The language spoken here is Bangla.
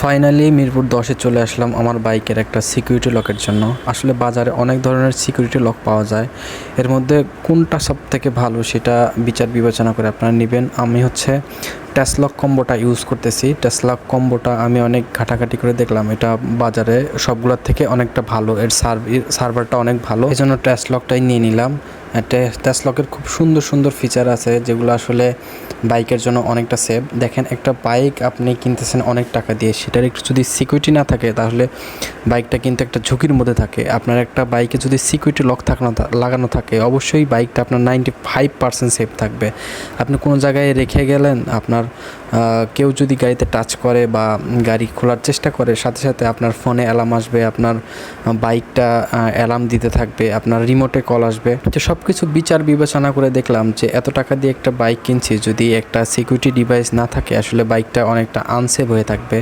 ফাইনালি মিরপুর 10-এ চলে আসলাম আমার বাইকের একটা সিকিউরিটি লকের জন্য। আসলে বাজারে অনেক ধরনের সিকিউরিটি লক পাওয়া যায়, এর মধ্যে কোনটা সব থেকে ভালো সেটা বিচার বিবেচনা করে আপনারা নেবেন। আমি টেসলক কম্বোটা ইউজ করতেছি। টেসলক কম্বোটা আমি অনেক ঘাটাঘাটি করে দেখলাম, এটা বাজারে সবগুলোর থেকে অনেকটা ভালো, এর সার্ভারটা অনেক ভালো, এই জন্য টেসলকটাই নিয়ে নিলাম। টেসলকের খুব সুন্দর সুন্দর ফিচার আছে যেগুলো আসলে বাইকের জন্য অনেকটা সেফ। দেখেন, একটা বাইক আপনি কিনতেছেন অনেক টাকা দিয়ে, সেটার একটু যদি সিকিউরিটি না থাকে তাহলে বাইকটা কিন্তু একটা ঝুঁকির মধ্যে থাকে। আপনার একটা বাইকে যদি সিকিউরিটি লক লাগানো থাকে, অবশ্যই বাইকটা আপনার 95% সেফ থাকবে। আপনি কোনো জায়গায় রেখে গেলেন, আপনার কেউ যদি গাড়িতে টাচ করে বা গাড়ি খোলার চেষ্টা করে, সাথে সাথে আপনার ফোনে অ্যালার্ম আসবে, আপনার বাইকটা অ্যালার্ম দিতে থাকবে, আপনার রিমোটে কল আসবে। তো সব কিছু বিচার বিবেচনা করে দেখলাম যে এত টাকা দিয়ে একটা বাইক কিনছি, যদি একটা সিকিউরিটি ডিভাইস না থাকে আসলে বাইকটা অনেকটা আনসেফ হয়ে থাকবে।